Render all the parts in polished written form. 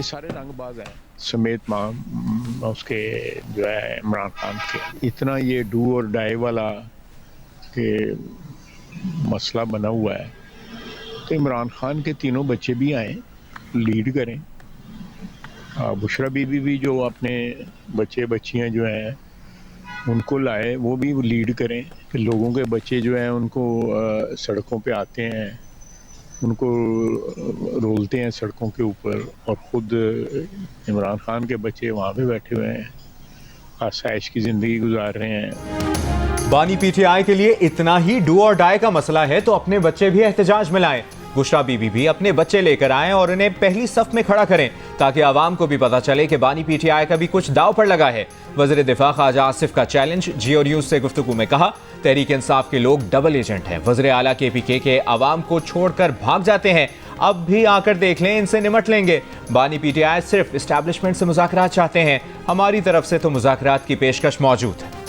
सारे रंगबाज हैं समेत उसके जो है इमरान खान के। इतना ये डू और डाई वाला के मसला बना हुआ है तो इमरान खान के तीनों बच्चे भी आए, लीड करें। बुशरा बीबी भी जो अपने बच्चे बच्चियां जो हैं उनको लाए, वो भी लीड करें कि लोगों के बच्चे जो हैं उनको सड़कों पे आते हैं, उनको रोलते हैं सड़कों के ऊपर, और ख़ुद इमरान खान के बच्चे वहाँ पे बैठे हुए हैं, आसाइश की ज़िंदगी गुजार रहे हैं। बानी पीटीआई के लिए इतना ही डू और डाई का मसला है तो अपने बच्चे भी एहतजाज में लाएं। बुशरा बीबी भी अपने बच्चे लेकर आएं और उन्हें पहली सफ में खड़ा करें ताकि आवाम को भी पता चले कि बानी पीटीआई का भी कुछ दाव पर लगा है। वज़ीर दिफा ख्वाजा आसिफ का चैलेंज, जियो न्यूज से गुफ्तगू में कहा, तहरीक इंसाफ के लोग डबल एजेंट हैं। वज़ीर आला केपीके के आवाम को छोड़कर भाग जाते हैं, अब भी आकर देख लें, इनसे निमट लेंगे। बानी पीटीआई सिर्फ एस्टैब्लिशमेंट से मुज़ाकरात चाहते हैं, हमारी तरफ से तो मुज़ाकरात की पेशकश मौजूद है।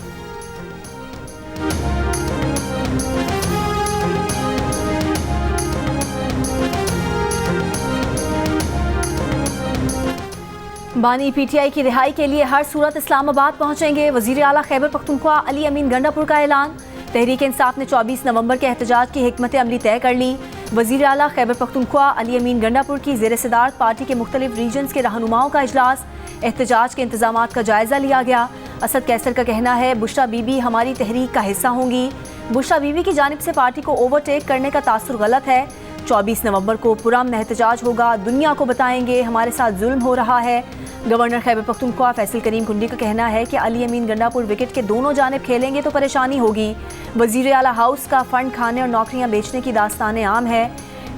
बानी पीटीआई की रिहाई के लिए हर सूरत इस्लामाबाद पहुंचेंगे। वजीर आला खैबर पख्तूनख्वा अली अमीन गंडापुर का ऐलान। तहरीक इंसाफ ने 24 नवंबर के एहतजाज की हिकमत अमली तय कर ली। वजीर आला खैबर पख्तूनख्वा अली अमीन गंडापुर की ज़ेर सदारत पार्टी के मुख्तलिफ रीजन्स के रहनुमाओं का इजलास। एहतजाज के इंतजामात का जायजा लिया गया। असद कैसर का कहना है, बुशरा बीबी हमारी तहरीक का हिस्सा होंगी। बुशरा बीबी की जानिब से पार्टी को ओवरटेक करने का तासुर गलत है। 24 नवंबर को पुरअमन एहतजाज होगा, दुनिया को बताएंगे हमारे साथ जुल्म हो रहा है। गवर्नर खैबर पख्तूनख्वा फैसल करीम कुंडी का कहना है कि अली अमीन गंडापुर विकेट के दोनों जानिब खेलेंगे तो परेशानी होगी। वजीर आला हाउस का फंड खाने और नौकरियां बेचने की दास्तान आम है।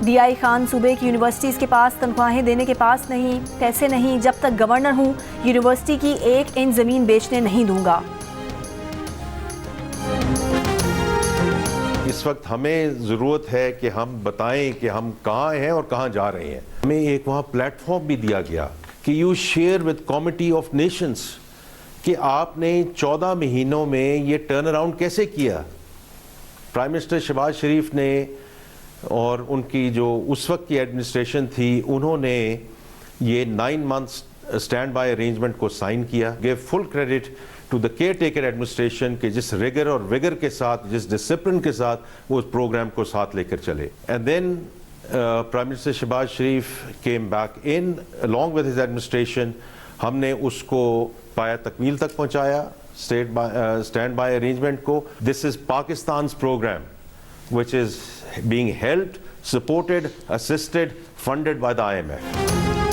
डीआई खान सूबे की यूनिवर्सिटीज़ के पास तनख्वाहें देने के पास नहीं, पैसे नहीं, जब तक गवर्नर हूँ यूनिवर्सिटी की 1 इंच ज़मीन बेचने नहीं दूंगा। इस वक्त हमें ज़रूरत है कि हम बताएं कि हम कहाँ हैं और कहाँ जा रहे हैं। हमें एक वहाँ प्लेटफॉर्म भी दिया गया कि you share with committee of Nations कि आपने 14 महीनों में ये टर्न अराउंड कैसे किया। प्राइम मिनिस्टर शहबाज शरीफ ने और उनकी जो उस वक्त की एडमिनिस्ट्रेशन थी, उन्होंने ये 9 मंथ्स स्टैंड बाय अरेंजमेंट को साइन किया। Give full credit to the caretaker administration के जिस रिगर और विगर के साथ, जिस डिसिप्लिन के साथ वो उस प्रोग्राम को साथ लेकर चले। And then prime minister Shehbaz Sharif came back in along with his administration. हमने उसको पाया तकमील तक पहुंचाया स्टैंड बाय अरेंजमेंट को। This is Pakistan programme which is being helped, supported, assisted, funded by the IMF.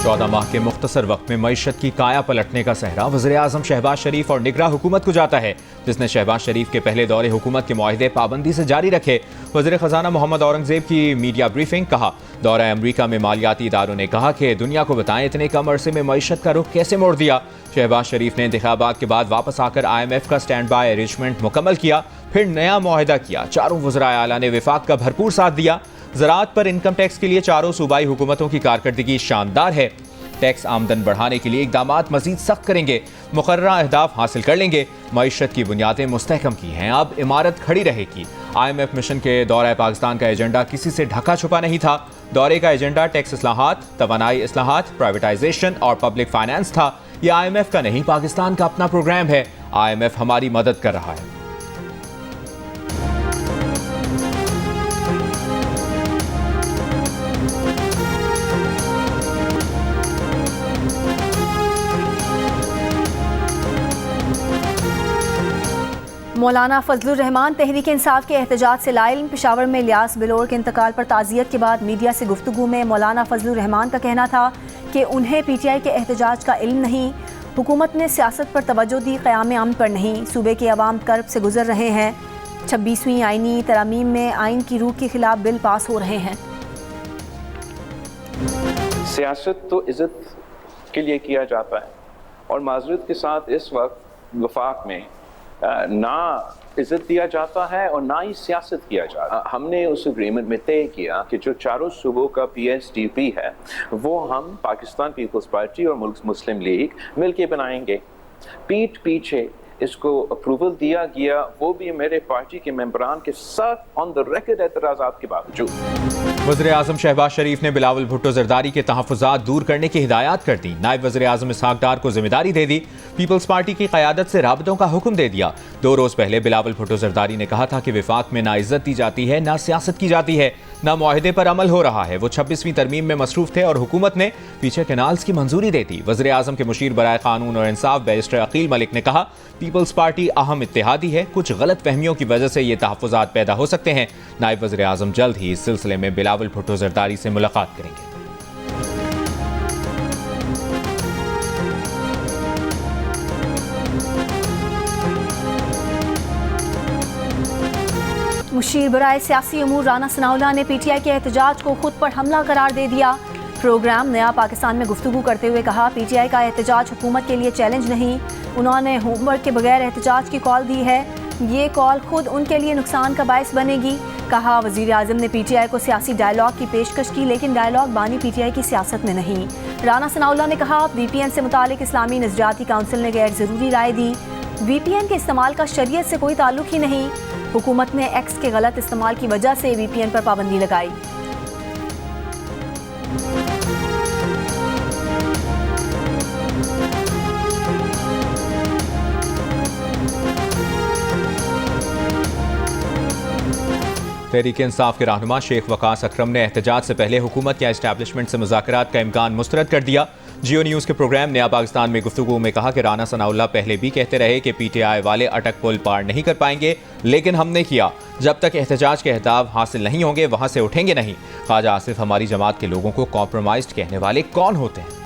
14 माह के मुख्तसर वक्त में मईशत की काया पलटने का सहरा वज़ीर आज़म शहबाज शरीफ और निगरान हुकूमत को जाता है, जिसने शहबाज शरीफ के पहले दौरे हुकूमत के मुआहदे पाबंदी से जारी रखे। वज़ीर ख़जाना मोहम्मद औरंगज़ेब की मीडिया ब्रीफिंग, कहा, दौरा अमरीका में मालियाती इदारों ने कहा कि दुनिया को बताएं इतने कम अरसे में मईशत का रुख कैसे मोड़ दिया। शहबाज शरीफ ने इंतखाबात के बाद वापस आकर IMF का स्टैंड बाय अरेंजमेंट मुकम्मल किया, फिर नया मुआहदा किया। चारों वज़राए आला ने विफाक का भरपूर साथ दिया। ज़राअत पर इनकम टैक्स के लिए चारों सूबाई हुकूमतों की कारकर्दगी शानदार है। टैक्स आमदन बढ़ाने के लिए इक़दामात मजीद सख्त करेंगे, मुकर्ररा अहदाफ हासिल कर लेंगे। मईशत की बुनियादें मुस्तहकम की हैं, अब इमारत खड़ी रहेगी। IMF मिशन के दौरा पाकिस्तान का एजेंडा किसी से ढका छुपा नहीं था। दौरे का एजेंडा टैक्स इस्लाहात, तवानाई इस्लाहात, प्राइवेटाइजेशन और पब्लिक फाइनेंस था। यह IMF का नहीं, पाकिस्तान का अपना प्रोग्राम है। IMF हमारी मदद कर रहा है। मौलाना फजलुर रहमान तहरीक इंसाफ के एहतजाज से लाइल। पेशावर में इलियास बिलोर के इंतकाल पर ताज़ियत के बाद मीडिया से गुफ्तगू में मौलाना फजलुर रहमान का कहना था कि उन्हें PTI के एहतजाज का इल्म नहीं। हुकूमत ने सियासत पर तवज्जो दी, क़याम अमन पर नहीं। सूबे के अवाम कर्ब से गुजर रहे हैं। 26वीं आइनी तरामीम में आइन की रूह के खिलाफ बिल पास हो रहे हैं। सियासत तो इज़्ज़त के लिए किया जाता है और माज़रत के साथ इस वक्त वफाक में ना इज़्ज़त दिया जाता है और ना ही सियासत किया जाता है। हमने उस एग्रीमेंट में तय किया कि जो चारों सूबों का PSDP है वो हम पाकिस्तान पीपल्स पार्टी और मुस्लिम लीग मिलके बनाएंगे। पीठ पीछे इसको अप्रूवल दिया गया, वो भी मेरे पार्टी के मेंबरान के साथ ऑन द रिकॉर्ड एतराज़ात के बावजूद। वज़ीर-ए-आज़म शहबाज शरीफ ने बिलावल भुट्टो जरदारी के तहफ़्फ़ुज़ात दूर करने की हिदायत कर दी। नायब वज़ीर-ए-आज़म इसहाक़ डार को जिम्मेदारी दे दी। पीपल्स पार्टी की क़यादत से राबतों का हुक्म दे दिया। 2 रोज़ पहले बिलावल भुट्टो जरदारी ने कहा था कि विफाक में ना इज्जत दी जाती है, ना सियासत की जाती है, ना मुआहदे पर अमल हो रहा है। वो 26वीं तरमीम में मसरूफ़ थे और हुकूमत ने पीछे कैनाल्स की मंजूरी दे दी। वज़ीर-ए-आज़म के मुशीर बराए क़ानून और इंसाफ बैरिस्टर अकील मलिक ने कहा, पीपल्स पार्टी अहम इत्तेहादी है, कुछ गलत फहमियों की वजह से ये तहफ़्फ़ुज़ात पैदा हो सकते हैं। नायब वज़ीर-ए-आज़म जल्द ही इस सिलसिले में बिलावल भुट्टो जरदारी से मुलाकात करेंगे। मुशीर बराए सियासी अमूर राना सनाउल्लाह ने PTI के एहतजाज को खुद पर हमला करार दे दिया। प्रोग्राम नया पाकिस्तान में गुफ्तगू करते हुए कहा, PTI का एहतजाज हुकूमत के लिए चैलेंज नहीं, उन्होंने होमवर्क के बगैर एहतजाज की कॉल दी है, ये कॉल खुद उनके लिए नुकसान का बायस बनेगी। कहा, वज़ीर आज़म ने PTI को सियासी डायलॉग की पेशकश की, लेकिन डायलॉग बानी PTI की सियासत में नहीं। राना सनाउल्लाह ने कहा, VPN से मुतालिक इस्लामी नज़रियाती काउंसिल ने गैर ज़रूरी राय दी। VPN के इस्तेमाल का शरीयत से कोई ताल्लुक ही नहीं। हुकूमत ने X के गलत इस्तेमाल की वजह से VPN पर पाबंदी लगाई। तहरीक इंसाफ के रहनुमा शेख वकास अकरम ने एहतजाज से पहले हुकूमत या इस्टेब्लिशमेंट से मुज़ाकरात का इम्कान मुस्तरद कर दिया। जियो न्यूज़ के प्रोग्राम नया पाकिस्तान में गुफ्तगू में कहा कि राना सनाउल्लाह पहले भी कहते रहे कि PTI वाले अटक पुल पार नहीं कर पाएंगे, लेकिन हमने किया। जब तक एहतजाज के अहदाफ हासिल नहीं होंगे वहाँ से उठेंगे नहीं। ख्वाजा आसिफ, हमारी जमात के लोगों को कॉम्प्रोमाइज़्ड कहने वाले कौन होते हैं?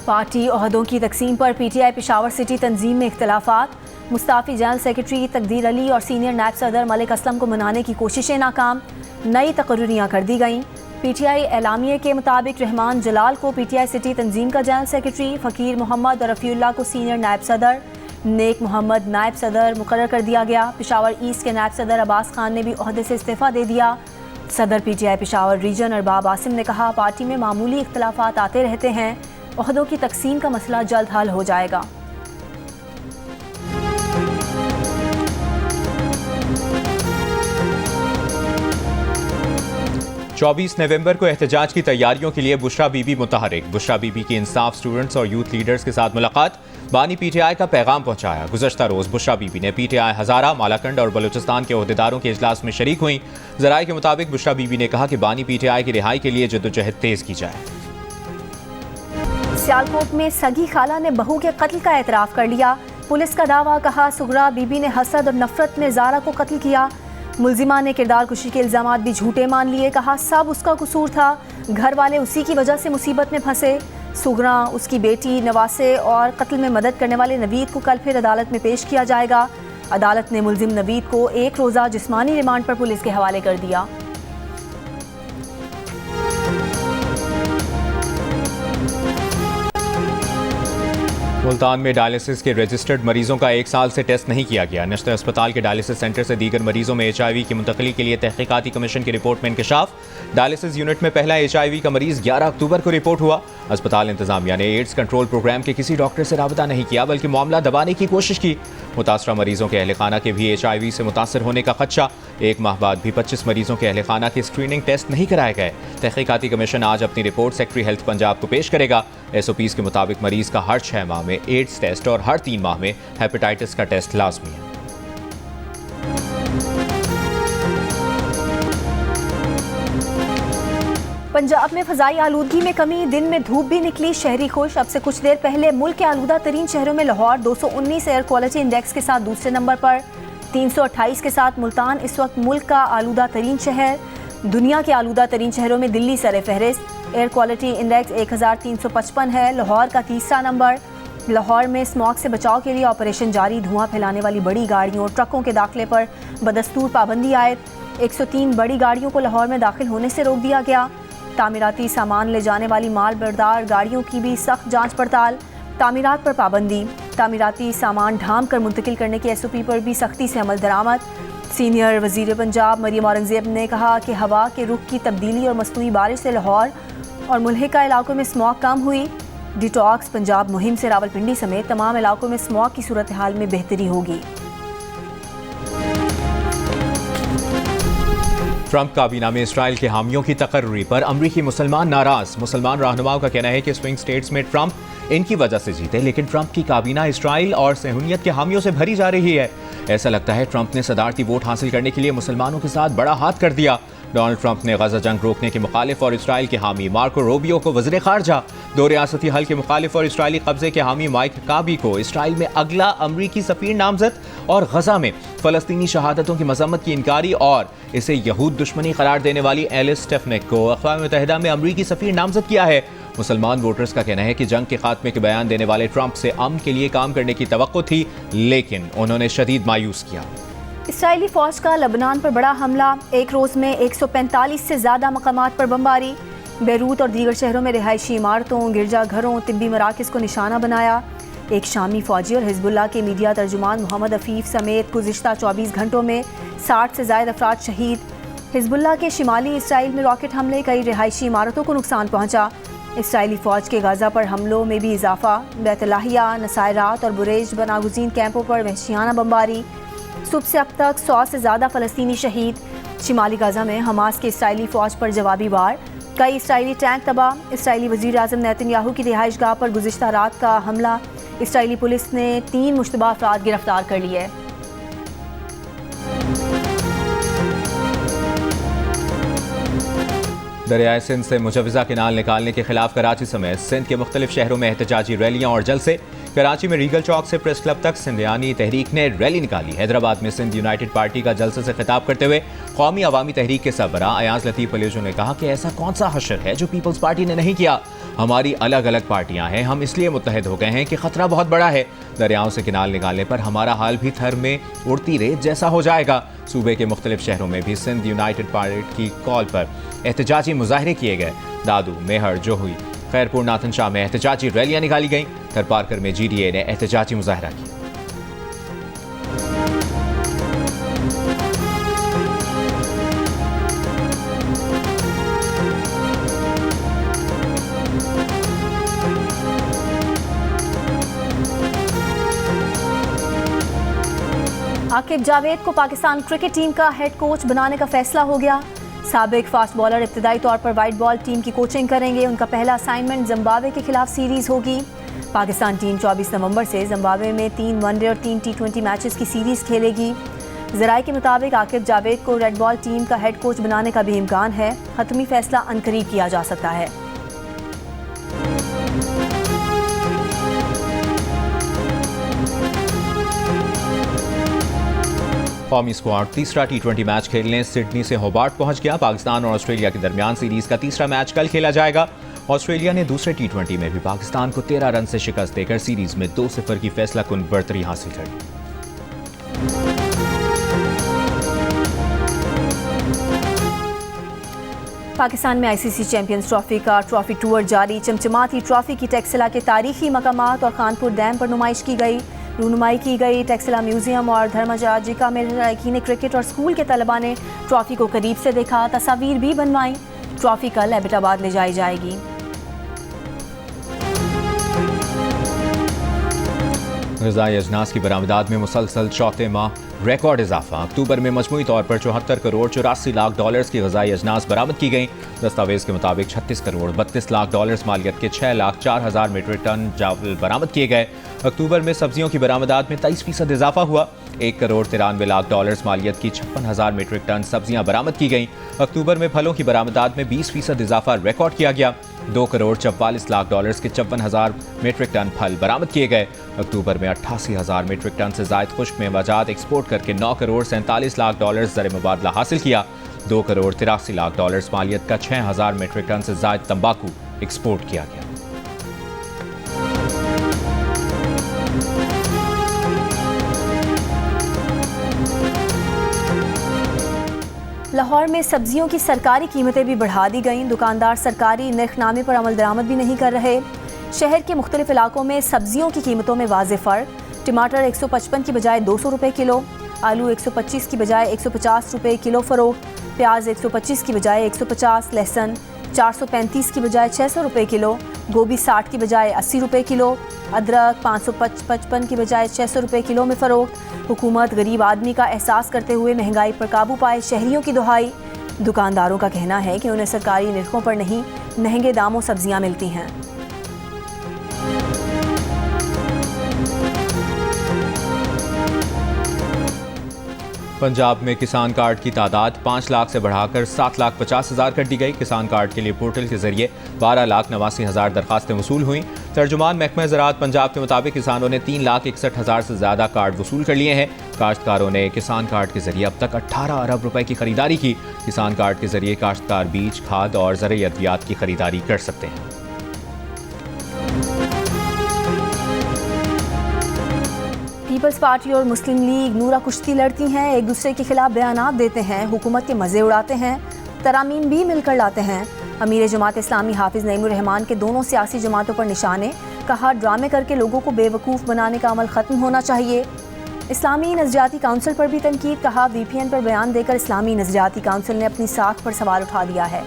पार्टी ओहदों की तकसीम पर PTI पेशावर सिटी तंजीम में इख्तलाफात। मुस्ताफ़ी जनरल सेक्रेटरी तकदीर अली और सीनियर नायब सदर मलिक असलम को मनाने की कोशिशें नाकाम। नई तकर्रियाँ कर दी गईं। PTI एलामिये के मुताबिक रहमान जलाल को PTI सिटी तंजीम का जनरल सेक्रेटरी, फ़कीर मोहम्मद और रफ़ीउल्लाह को सीनियर नायब सदर, नेक मोहम्मद नायब सदर मुकर्रर कर दिया गया। पेशावर ईस्ट के नायब सदर अब्बास खान ने भी ओहदे से इस्तीफ़ा दे दिया। सदर PTI पेशावर रीजन अरबाब आसिम ने कहा, पार्टी में मामूली इख्तलाफात आते रहते हैं, ओहदों की तकसीम का मसला जल्द हल हो जाएगा। चौबीस नवंबर को एहतजाज की तैयारियों के लिए बुशरा बीबी मुतहरिक। बुशरा बीबी की इंसाफ स्टूडेंट्स और यूथ लीडर्स के साथ मुलाकात। बानी PTI का पैगाम पहुंचाया। गुज़श्ता रोज़ बुशरा बीबी ने PTI हज़ारा, मालाकंड और बलूचिस्तान के ओहदेदारों के इजलास में शरीक हुई। ज़राए के मुताबिक बुशरा बीबी ने कहा कि बानी PTI की रिहाई के लिए जद्दोजहद तेज़ की जाए। सियालकोट में सगी खाला ने बहू के कत्ल का एतराफ़ कर लिया। पुलिस का दावा, कहा सुगरा बीबी ने हसद और नफरत में ज़ारा को कत्ल किया। मुलजिमा ने किरदार कुशी के इल्ज़ामात भी झूठे मान लिए। कहा, सब उसका कसूर था, घर वाले उसी की वजह से मुसीबत में फंसे। सुगरा, उसकी बेटी, नवासे और कत्ल में मदद करने वाले नवीद को कल फिर अदालत में पेश किया जाएगा। अदालत ने मुलजिम नवीद को 1 रोज़ा जिस्मानी रिमांड पर पुलिस के हवाले कर दिया। मुल्तान में डायलिसिस के रजिस्टर्ड मरीजों का 1 साल से टेस्ट नहीं किया गया। नश्तर अस्पताल के डायलिसिस सेंटर से दीगर मरीजों में HIV की मुंतकली के लिए तहकीकाती कमीशन की रिपोर्ट में इंकशाफ। डायलिसिस यूनिट में पहला HIV का मरीज 11 अक्टूबर को रिपोर्ट हुआ। अस्पताल इंतजामिया ने एड्स कंट्रोल प्रोग्राम के किसी डॉक्टर से राबता नहीं किया, बल्कि मामला दबाने की कोशिश की। मुतासरा मरीजों के अहल खाना के भी HIV से मुतासर होने का खदशा। 1 माह बाद भी 25 मरीजों के अहल खाना के स्क्रीनिंग टेस्ट नहीं कराए गए। तहकीकाती कमीशन आज अपनी रिपोर्ट सेक्रेटरी हेल्थ पंजाब को पेश करेगा। SOPs के मुताबिक मरीज का हर 6 माह में एड्स टेस्ट और हर 3 माह में हेपेटाइटिस का टेस्ट लाजमी है। पंजाब में फ़ज़ाई आलूदगी में कमी, दिन में धूप भी निकली, शहरी खुश। अब से कुछ देर पहले मुल्क के आलूदा तरीन शहरों में लाहौर 219 एयर क्वालिटी इंडेक्स के साथ दूसरे नंबर पर, 328 के साथ मुल्तान इस वक्त मुल्क का आलूदा तरीन शहर। दुनिया के आलूदा तरीन शहरों में दिल्ली सर फहरिस्त, एयर क्वालिटी इंडेक्स 1355 है, लाहौर का तीसरा नंबर। लाहौर में स्मॉग से बचाव के लिए ऑपरेशन जारी। धुआं फैलाने वाली बड़ी गाड़ियों, ट्रकों के दाखिले पर बदस्तूर पाबंदी आयद। 103 बड़ी गाड़ियों को लाहौर में दाखिल होने से रोक दिया गया। तामीराती सामान ले जाने वाली माल बरदार गाड़ियों की भी सख्त जांच पड़ताल। तामीरात पर पाबंदी, तामीराती सामान ढांप कर मुंतकिल करने की SOP पर भी सख्ती से अमल दरामद। सीनियर वज़ीर पंजाब मरियम औरंगज़ेब ने कहा कि हवा के रुख की तब्दीली और मसनूई बारिश से लाहौर और मुल्हिका इलाकों में स्मॉग कम हुई। डिटॉक्स पंजाब मुहिम से रावलपिंडी समेत तमाम इलाकों में स्मॉग की सूरत हाल में बेहतरी होगी। ट्रंप काबीना में इसराइल के हामियों की तकर्री पर अमरीकी मुसलमान नाराज। मुसलमान रहनुमाओं का कहना है कि स्विंग स्टेट्स में ट्रंप इनकी वजह से जीते, लेकिन ट्रंप की काबीना इसराइल और सहूनियत के हामियों से भरी जा रही है। ऐसा लगता है ट्रंप ने सदारती वोट हासिल करने के लिए मुसलमानों के साथ बड़ा हाथ कर दिया। डोनाल्ड ट्रंप ने गजा जंग रोकने के मुखालिफ और इसराइल के हामी मार्को रूबियो को वज़ीर ख़ारजा, दो रियासती हल के मुखालिफ और इसराइली कब्जे के हामी माइक काबी को इसराइल में अगला अमरीकी सफ़ीर नामजद और गजा में फ़लस्तीनी शहादतों की मज़म्मत की इनकारी और इसे यहूद दुश्मनी करार देने वाली एलिस स्टेफनिक को अक़वाम मुत्तहिदा में अमरीकी सफ़ीर नामजद किया है। मुसलमान वोटर्स का कहना है कि जंग के खात्मे के बयान देने वाले ट्रंप से अमन के लिए काम करने की तवक्को थी, लेकिन उन्होंने शदीद मायूस किया। इसराइली फौज का लबनान पर बड़ा हमला, एक रोज़ में 145 से ज़्यादा मकामात पर बमबारी। बेरूत और दीगर शहरों में रिहायशी इमारतों, गिरजाघरों, तिब्बी मराकज़ को निशाना बनाया। एक शामी फौजी और हिजबुल्लाह के मीडिया तर्जुमान मोहम्मद अफीफ समेत गुज़िश्ता 24 घंटों में 60 से ज़ायद अफराद शहीद। हिजबुल्लाह के शिमाली इसराइल में रॉकेट हमले, कई रिहायशी इमारतों को नुकसान पहुँचा। इसराइली फ़ौज के गाज़ा पर हमलों में भी इजाफा, बैतलाहिया, नसायरात और बुरेज बनागुज़ीन कैंपों पर वहशियाना बमबारी। सुबह से अब तक 100 से ज़्यादा फ़लस्तीनी शहीद। शिमाली गाज़ा में हमास के इसराइली फ़ौज पर जवाबी वार, कई इसराइली टैंक तबाह। इसराइली वज़ीर आज़म नेतन्याहू की रिहाइशगाह पर गुज़िश्ता रात का हमला, इसराइली पुलिस ने 3 मुश्तबा अफराद गिरफ्तार कर लिए। दरियाए सिंध से मुजवज़ा केनाल निकालने के खिलाफ कराची समेत सिंध के मुख्तलिफ शहरों में एहतजाजी रैलियां और जलसे। कराची में रीगल चौक से प्रेस क्लब तक सिंधियानी तहरीक ने रैली निकाली। हैदराबाद में सिंध यूनाइटेड पार्टी का जलसे से खिताब करते हुए कौमी अवामी तहरीक के सरबरा अयाज लतीफ़ पलेजो ने कहा कि ऐसा कौन सा हशर है जो पीपल्स पार्टी ने नहीं किया। हमारी अलग अलग पार्टियां हैं, हम इसलिए मुत्तहद हो गए हैं कि खतरा बहुत बड़ा है। दरियाओं से किनाल निकालने पर हमारा हाल भी थर में उड़ती रेत जैसा हो जाएगा। सूबे के मुख्तलिफ शहरों में भी सिंध यूनाइटेड पार्टी की कॉल पर एहतजाजी मुजाहरे किए गए। दादू, मेहर, जोहुई, खैरपुर, नाथन शाह में एहतजाजी रैलियां निकाली गईं। थरपारकर में GDA ने एहतजाजी मुजाहरा किया। आकिब जावेद को पाकिस्तान क्रिकेट टीम का हेड कोच बनाने का फैसला हो गया। साबिक फास्ट बॉलर इब्तदाई तौर पर वाइट बॉल टीम की कोचिंग करेंगे। उनका पहला असाइनमेंट जिम्बाब्वे के खिलाफ सीरीज होगी। पाकिस्तान टीम 24 नवंबर से जिम्बाब्वे में 3 वनडे और 3 T20 मैचेस की सीरीज खेलेगी। ज़राए के मुताबिक आकिब जावेद को रेड बॉल टीम का हेड कोच बनाने का भी इम्कान है। हतमी फैसला अनकरीब किया जा सकता है। कौमी स्क्वाड तीसरा T20 मैच खेलने सिडनी से होबार्ट पहुंच गया। पाकिस्तान और ऑस्ट्रेलिया के दरमियान सीरीज का तीसरा मैच कल खेला जाएगा। ऑस्ट्रेलिया ने दूसरे T20 में भी पाकिस्तान को 13 रन से शिकस्त देकर सीरीज में 2-0 की फैसलाकुन बढ़तरी हासिल कर ली। पाकिस्तान में ICC चैंपियंस ट्रॉफी का ट्रॉफी टूर जारी। चमचमाती ट्रॉफी की टेक्सिला के तारीखी मकामात और खानपुर डैम पर नुमाइश की गई। रूनुमाई की गई। टेक्सिला म्यूजियम और धर्मजाजिका में लड़कीन क्रिकेट और स्कूल के तलबा ने ट्रॉफी को करीब से देखा, तस्वीर भी बनवाई। ट्रॉफी कल एबटाबाद ले जाई जाएगी। ग़िज़ाई अजनास की बरामदात में मुसलसल चौथे माह रिकॉर्ड इजाफा। अक्टूबर में मजमूई तौर पर 74 करोड़ 84 लाख डॉलर्स की ग़िज़ाई अजनास बरामद की गई। दस्तावेज़ के मुताबिक 36 करोड़ 32 लाख डॉलर्स मालियत के 6 लाख 4 हज़ार मीट्रिक टन चावल बरामद किए गए। अक्टूबर में सब्जियों की बरामदात में 23% इजाफा हुआ। 1 करोड़ 93 लाख डॉलर्स मालियत की 56,000 मीट्रिक टन सब्जियां बरामद की गईं। अक्टूबर में फलों की बरामदात में 20% इजाफा रिकॉर्ड किया गया। 2 करोड़ 44 लाख डॉलर्स के 54,000 मीट्रिक टन फल बरामद किए गए। अक्टूबर में 88,000 मीट्रिक टन से ज़ायद खुश्क मेवाजात एक्सपोर्ट करके 9 करोड़ 47 लाख डॉलर्स ज़र मुबादला हासिल किया। 2 करोड़ 83 लाख डॉलर्स मालियत का 6,000 मीट्रिक टन से ज़ायद तंबाकू एक्सपोर्ट किया गया। लाहौर में सब्जियों की सरकारी कीमतें भी बढ़ा दी गईं। दुकानदार सरकारी नरखनामे पर अमल दरामद भी नहीं कर रहे। शहर के मुख्तलिफ इलाकों में सब्जियों की कीमतों में वाज़े फ़र्क। टमाटर 155 की बजाय 200 रुपये किलो, आलू 125 की बजाय 150 रुपये किलो फ़रोख्त, प्याज 125 की बजाय 150, लहसुन 435 की बजाय 600 रुपये किलो, गोभी 60 की बजाय 80 रुपये किलो, अदरक 555 की बजाय 600 रुपये किलो में फ़रोख्त। हुकूमत गरीब आदमी का एहसास करते हुए महंगाई पर काबू पाए, शहरियों की दुहाई। दुकानदारों का कहना है कि उन्हें सरकारी निर्खों पर नहीं, महंगे दामों सब्जियां मिलती हैं। पंजाब में किसान कार्ड की तादाद 5 लाख से बढ़ाकर 7,50,000 कर दी गई। किसान कार्ड के लिए पोर्टल के जरिए 12,89,000 दरखास्तें वसूल हुई। तर्जुमान महकमा ज़राअत पंजाब के मुताबिक किसानों ने 3,61,000 से ज़्यादा कार्ड वसूल कर लिए हैं। काश्तकारों ने किसान कार्ड के जरिए अब तक 18 अरब रुपए की खरीदारी की। किसान कार्ड के जरिए काश्तकार बीज, खाद और ज़रूरी अद्वियात की खरीदारी कर सकते हैं। पीपल्स पार्टी और मुस्लिम लीग नूरा कुश्ती लड़ती हैं, एक दूसरे के खिलाफ बयानात देते हैं, हुकूमत के मज़े उड़ाते हैं, तरामीम भी मिलकर लाते हैं। अमीर जमात इस्लामी हाफिज़ नईमुर रहमान के दोनों सियासी जमातों पर निशाने, कहा ड्रामे करके लोगों को बेवकूफ़ बनाने का अमल ख़त्म होना चाहिए। इस्लामी नज़रियाती काउंसिल पर भी तनकीद, कहा VPN पर बयान देकर इस्लामी नज़रियाती काउंसिल ने अपनी साख पर सवाल उठा दिया है।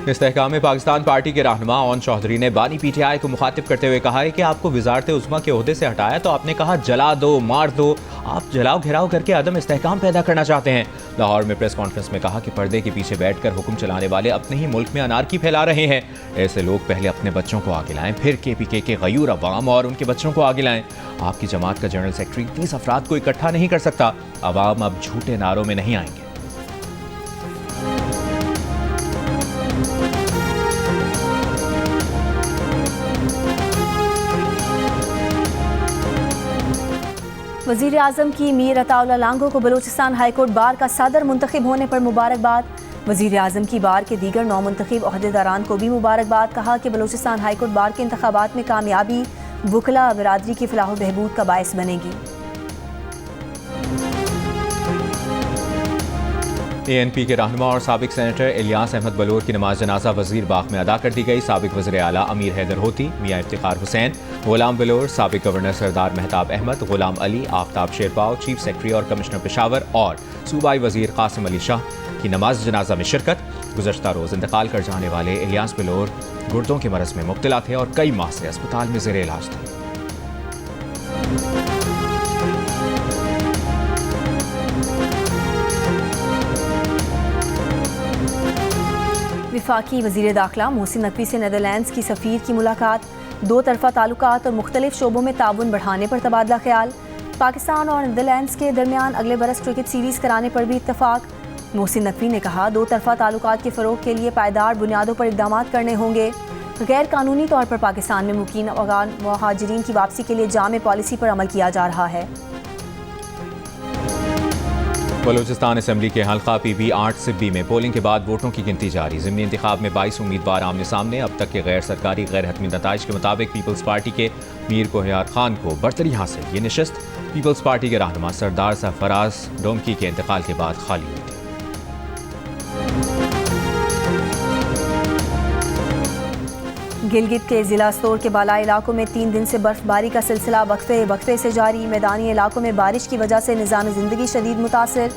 इस्तेहकाम पाकिस्तान पार्टी के रहनुमा ओन चौधरी ने बानी PTI को मुखातिब करते हुए कहा है कि आपको वज़ारत उज़्मा के ओहदे से हटाया तो आपने कहा जला दो, मार दो। आप जलाओ घेराव करके अदम इस्तेहकाम पैदा करना चाहते हैं। लाहौर में प्रेस कॉन्फ्रेंस में कहा कि पर्दे के पीछे बैठकर हुक्म चलाने वाले अपने ही मुल्क में अनारकी फैला रहे हैं। ऐसे लोग पहले अपने बच्चों को आगे लाएं, फिर KPK के गयूर अवाम और उनके बच्चों को आगे लाएं। आपकी जमात का जनरल सेक्रेटरी 30 अफराद को इकट्ठा नहीं कर सकता। अवाम अब झूठे नारों में नहीं आएंगे। वज़ीर आज़म की मीर अताउल्लाह लांगो को बलूचिस्तान हाईकोर्ट बार का सदर मुंतखब होने पर मुबारकबाद। वज़ीर आज़म की बार के दीगर नौमुंतखब ओहदेदारान को भी मुबारकबाद। कहा कि बलूचिस्तान हाईकोर्ट बार के इंतखाबात में कामयाबी वुकला बरादरी की फलाह बहबूद का बायस बनेगी। ANP के रहनुमा और साबिक सेनेटर इलियास अहमद बलोर की नमाज जनाजा वजीर बाग में अदा कर दी गई। साबिक वज़ीर आला अमीर हैदर होती, मियाँ इफ्तिखार हुसैन, गुलाम बलोर, साबिक गवर्नर सरदार मेहताब अहमद, गुलाम अली, आफ्ताब शेरपाव, चीफ सेक्रेटरी और कमिश्नर पेशावर और सूबाई वजीर कासिम अली शाह की नमाज जनाजा में शिरकत। गुज़श्ता रोज़ इंतकाल कर जाने वाले इलियास बलोर गुर्दों के मरज़ में मुब्तला थे और कई माह से अस्पताल में ज़ेर इलाज थे। वफाकी वज़ीर दाखिला मोहसिन नकवी से नीदरलैंड्स की सफ़ीर की मुलाकात। दो तरफ़ा ताल्लुकात और मुख्तलिफ शोबों में ताउन बढ़ाने पर तबादला ख्याल। पाकिस्तान और नीदरलैंड्स के दरमियान अगले बरस क्रिकेट सीरीज़ कराने पर भी इत्तफाक। मोहसिन नकवी ने कहा दो तरफ़ा ताल्लुकात के फ़रोग़ के लिए पायदार बुनियादों पर इक़दाम करने होंगे। गैर कानूनी तौर पर पाकिस्तान में मुकीम अफ़गान मुहाजिरीन की वापसी के लिए जामे पॉलिसी पर अमल किया जा रहा है। बलूचिस्तान असम्बली के हल्का PB 8 सिब्बी में पोलिंग के बाद वोटों की गिनती जारी। ज़िमनी इंतखाब में 22 उम्मीदवार आमने सामने। अब तक के गैर सरकारी गैर हतमी नताइज के मुताबिक पीपल्स पार्टी के मीर कोहियार खान को बरतरी हासिल। ये नशस्त पीपल्स पार्टी के रहनुमा सरदार सरफराज डोमकी के इंतकाल के बाद खाली हुई थी। गिलगित के ज़िला स्तोर के बालाई इलाकों में 3 दिन से बर्फबारी का सिलसिला वक्फे से जारी। मैदानी इलाकों में बारिश की वजह से निज़ाम ज़िंदगी शदीद मुतासर।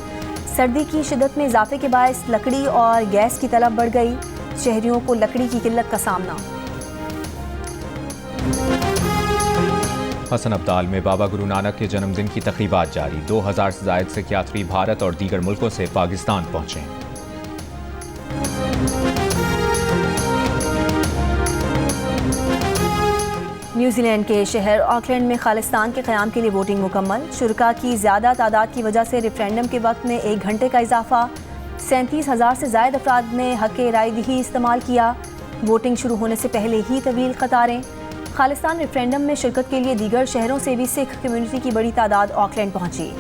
सर्दी की शिद्दत में इजाफे के बायस लकड़ी और गैस की तलब बढ़ गई। शहरियों को लकड़ी की किल्लत का सामना। हसन अब्दाल में बाबा गुरु नानक के जन्मदिन की तक़रीबात जारी। 2000 से ज़ायद सिख यात्री भारत और दीगर मुल्कों से पाकिस्तान पहुँचे। न्यूजीलैंड के शहर ऑकलैंड में खालिस्तान के क़याम के लिए वोटिंग मुकम्मल। शुरका की ज़्यादा तादाद की वजह से रेफरेंडम के वक्त में 1 घंटे का इजाफा। 37,000 से ज़ायद अफराद ने हक़ राय दही इस्तेमाल किया। वोटिंग शुरू होने से पहले ही तवील कतारें। खालिस्तान रेफरेंडम में शिरकत के लिए दीगर शहरों से भी सिख कम्यूनिटी की बड़ी तादाद ऑकलैंड पहुंची।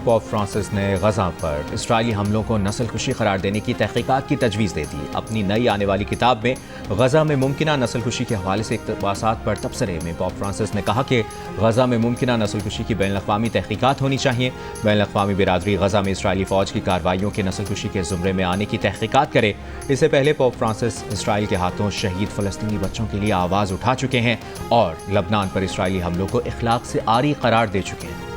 पोप फ्रांसिस ने गजा पर इसराइली हमलों को नस्लकुशी करार देने की तहकीकात की तजवीज़ दे दी। अपनी नई आने वाली किताब में गजा में मुमकिना नस्लकुशी के हवाले से इक़्तिबासात पर तबसरे में पोप फ्रांसिस ने कहा कि गजा में मुमकिना नस्लकुशी की बैनुल-अक़वामी तहकीकात होनी चाहिए। बैनुल-अक़वामी बिरादरी गजा में इसराइली फ़ौज की कार्रवाइयों के नस्लकुशी के ज़ुमरे में आने की तहकीकात करे। इससे पहले पोप फ्रांसिस इसराइल के हाथों शहीद फ़लस्तीनी बच्चों के लिए आवाज़ उठा चुके हैं और लबनान पर इसराइली हमलों को इखलाक से आरी करार दे चुके हैं।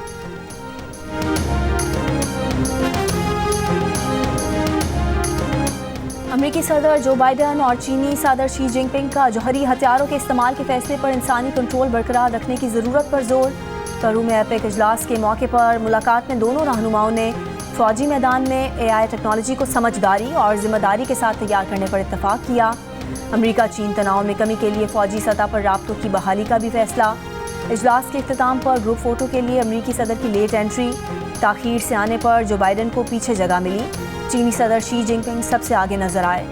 अमेरिकी सदर जो बाइडन और चीनी सदर शी जिनपिंग का जौहरी हथियारों के इस्तेमाल के फैसले पर इंसानी कंट्रोल बरकरार रखने की ज़रूरत पर जोर। पेरू में एपेक इजलास के मौके पर मुलाकात में दोनों रहनुमाओं ने फौजी मैदान में AI टेक्नोलॉजी को समझदारी और जिम्मेदारी के साथ तैयार करने पर इत्तफाक किया। अमेरिका चीन तनाव में कमी के लिए फौजी सतह पर राब्तों की बहाली का भी फैसला। इजलास के इख्तिताम पर ग्रुप फोटो के लिए अमेरिकी सदर की लेट एंट्री। ताख़ीर से आने पर जो बाइडन को पीछे जगह मिली। चीनी सदर शी जिनपिंग सबसे आगे नजर आए।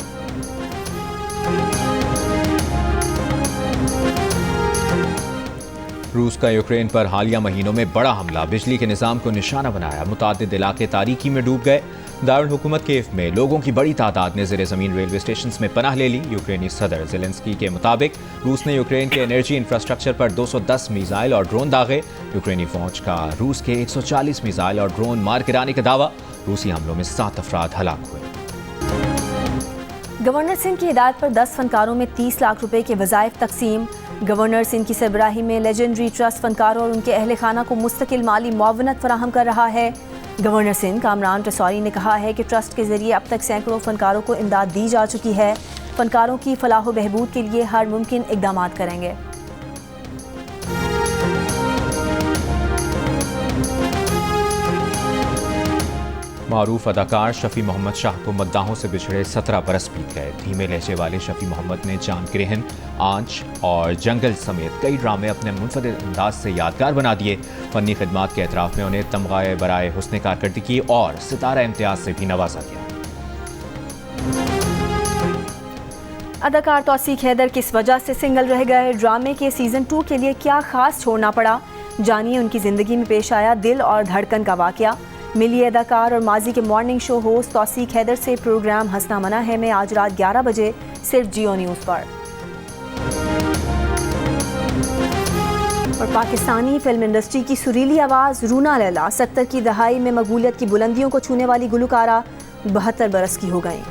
रूस का यूक्रेन पर हालिया महीनों में बड़ा हमला बिजली के निज़ाम को निशाना बनाया। मुताद्दिद इलाके तारीकी में डूब गए। दारुल हुकूमत कीव में लोगों की बड़ी तादाद ने ज़ेर ज़मीन रेलवे स्टेशन में पनाह ले ली। यूक्रेनी सदर ज़ेलेंस्की के मुताबिक रूस ने यूक्रेन के एनर्जी इंफ्रास्ट्रक्चर पर 210 मिसाइल और ड्रोन दागे। यूक्रेनी फौज का रूस के 140 मिसाइल और ड्रोन मार गिराने का दावा। रूसी हमलों में 7 अफराद हलाक हुए। गवर्नर सिंह की हिदायत पर 10 फनकारों में 30 लाख रुपए के वज़ाइफ तकसीम। गवर्नर सिंह की सरबराही में लेजेंडरी ट्रस्ट फनकारों और उनके अहल खाना को मुस्तकिल माली मुआवनत फराहम कर रहा है। गवर्नर सिंह कामरान टसौरी ने कहा है कि ट्रस्ट के जरिए अब तक सैकड़ों फनकारों को इमदाद दी जा चुकी है। फनकारों की फलाह व बहबूद के लिए हर मुमकिन इक़दाम करेंगे। मारूफ अदाकार शफी मोहम्मद शाह को मद्दाहों से बिछड़े 17 बरस बीत गए। धीमे लहजे वाले शफी मोहम्मद ने चांद गिरहन, आंच और जंगल समेत कई ड्रामे अपने मुनफरिद अंदाज से यादगार बना दिए। फनी खिदमात के एतराफ़ में उन्हें तमगाए बराए हुस्न कारकर्दगी और सितारा इम्तियाज से भी नवाजा गया। अदाकार तौसीक हैदर किस वजह से सिंगल रह गए? ड्रामे के सीज़न 2 के लिए क्या खास छोड़ना पड़ा? जानिए उनकी ज़िंदगी में पेश आया दिल और धड़कन का वाक़या। मिली अदाकार और माजी के मॉर्निंग शो होस्ट तौसीक हैदर से प्रोग्राम हंसना मना है में आज रात 11 बजे सिर्फ जियो न्यूज़ पर। और पाकिस्तानी फिल्म इंडस्ट्री की सुरीली आवाज़ रूना लैला 70 की दहाई में मकबूलियत की बुलंदियों को छूने वाली गुलकारा 72 बरस की हो गई।